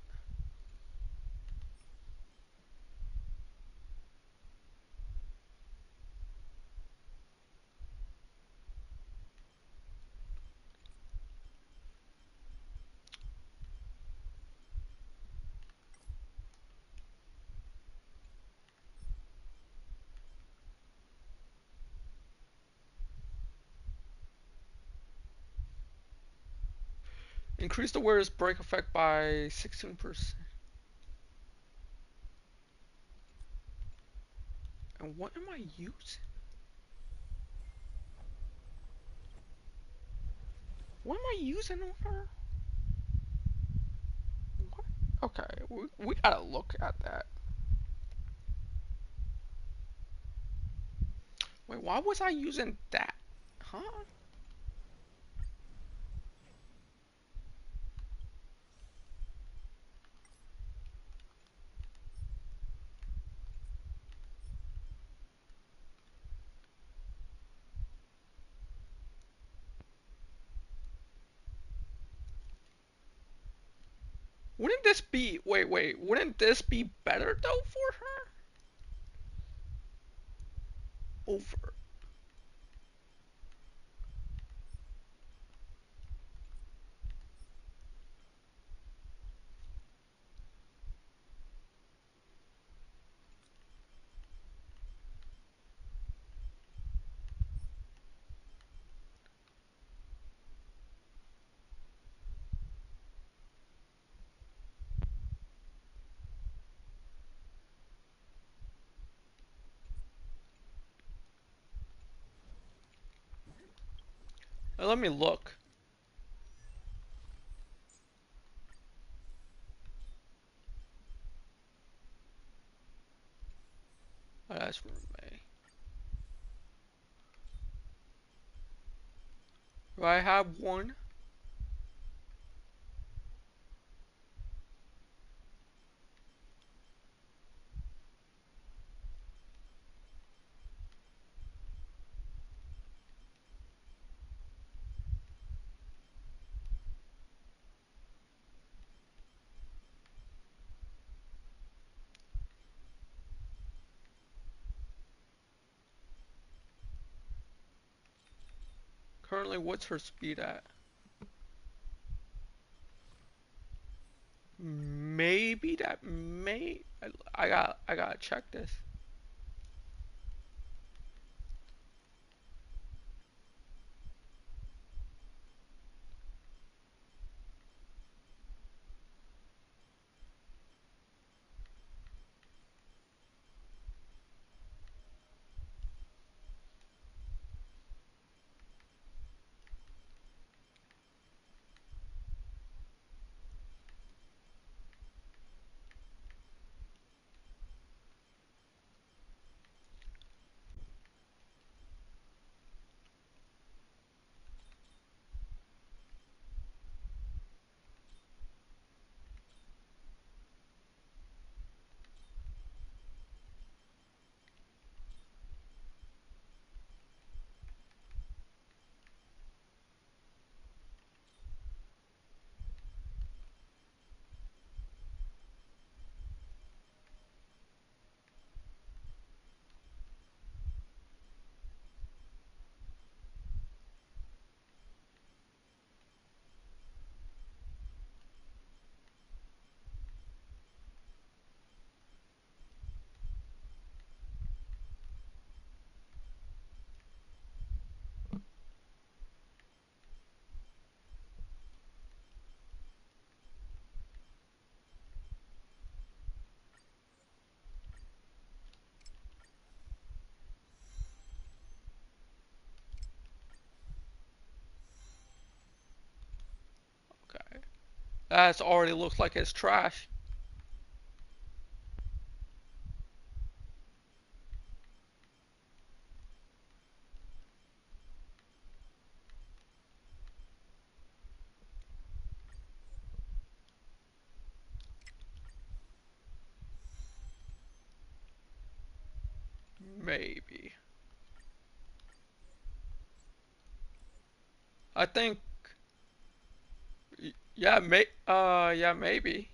Increase the wearer's break effect by 16%. And what am I using? What am I using on her? What? Okay, we gotta look at that. Wait, why was I using that? Huh? Wouldn't this be, wait, wouldn't this be better though for her? Over. Let me look. Oh, that's from May. Do I have one? Currently, what's her speed at? Maybe that may. I gotta check this. Okay. That's already looks like it's trash. maybe. I think, yeah, yeah, maybe.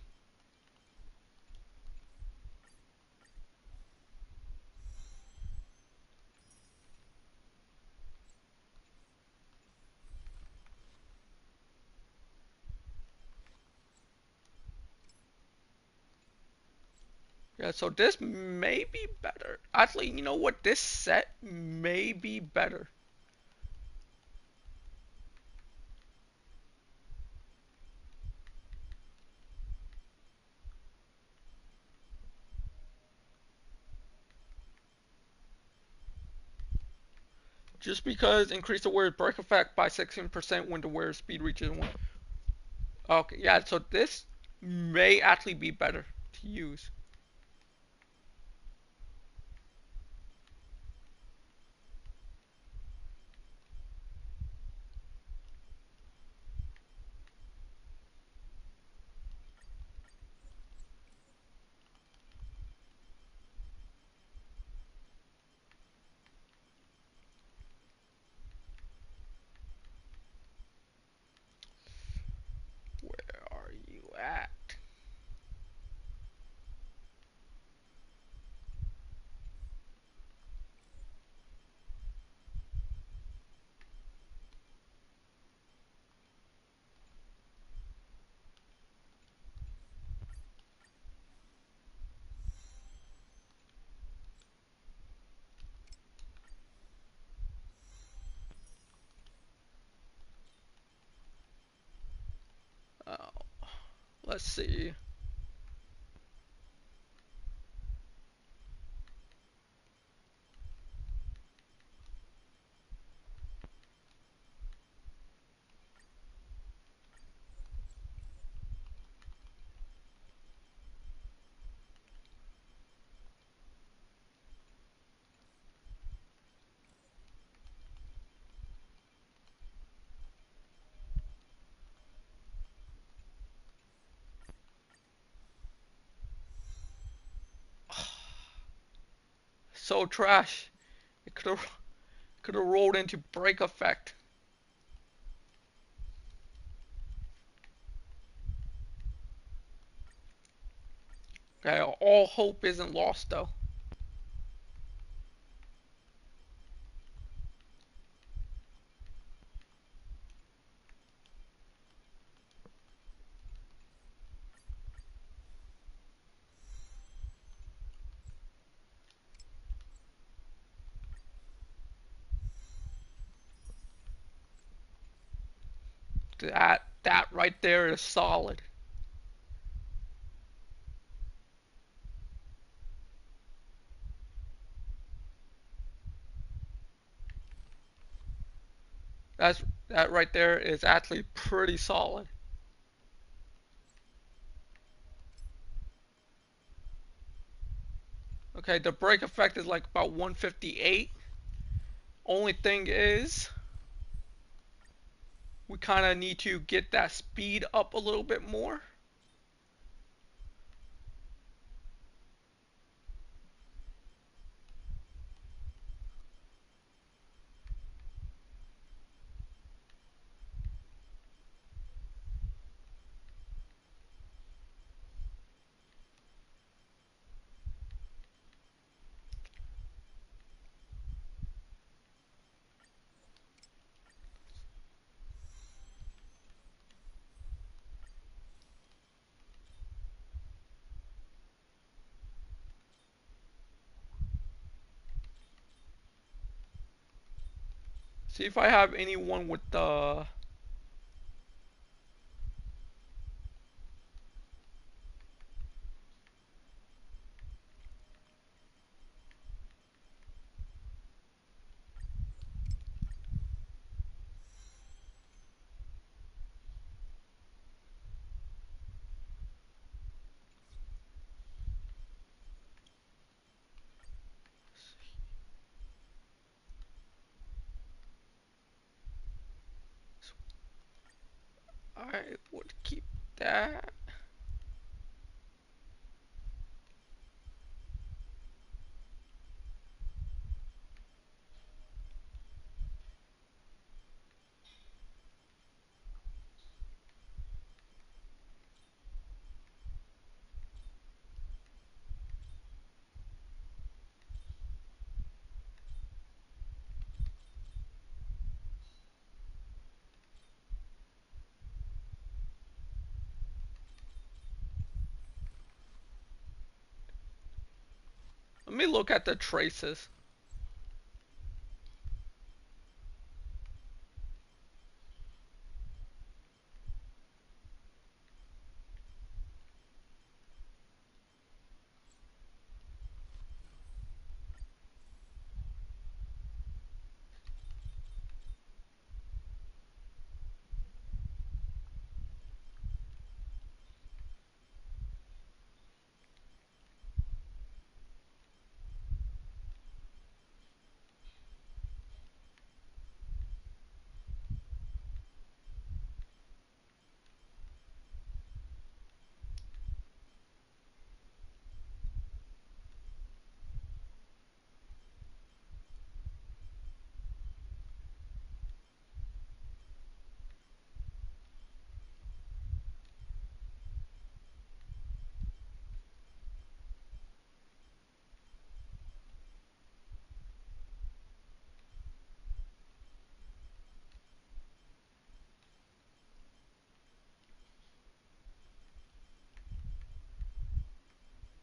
Yeah, so this may be better. Actually, you know what? This set may be better. Just because increase the wearer's break effect by 16% when the wearer's speed reaches 1. Okay, yeah, so this may actually be better to use. Where are you at? Oh, let's see. So trash. It could have rolled into break effect. Okay, all hope isn't lost though. That right there is solid. That's that right there is actually pretty solid. Okay, the break effect is like about 158. Only thing is, we kind of need to get that speed up a little bit more. See if I have anyone with the. I would keep that. me look at the traces.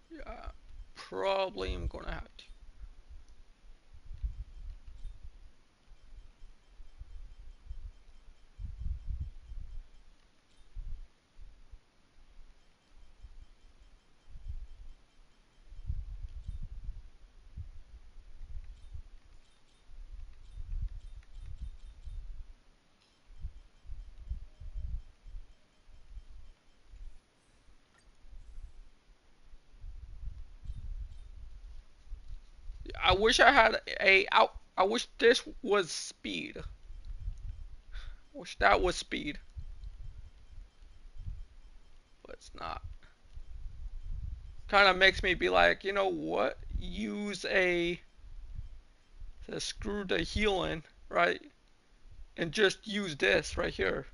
Yeah, probably I'm gonna have to. I wish I had a out. I wish this was speed. I wish that was speed, but it's not. Kind of makes me be like, you know what? Use a to screw the heel in, right? And just use this right here.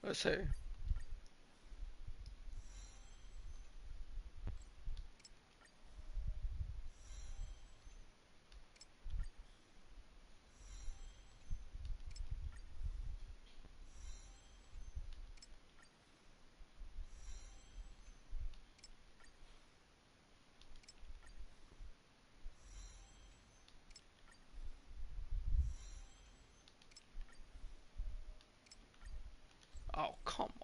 Let's see. Oh, come on.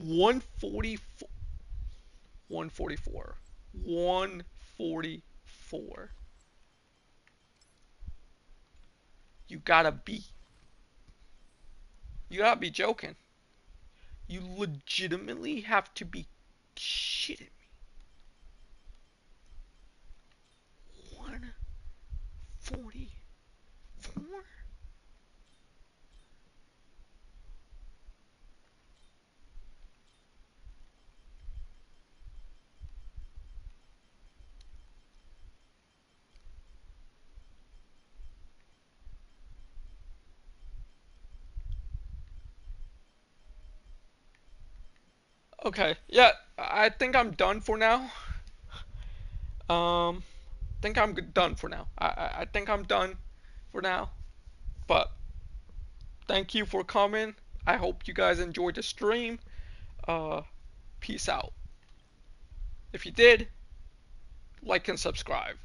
144. 144. 144. You gotta be. You gotta be joking. You legitimately have to be shitting me. 144? Okay, yeah, I think I'm done for now. Um, think I'm done for now. I think I'm done for now. But thank you for coming. I hope you guys enjoyed the stream. Uh, Peace out. If you did, like and subscribe.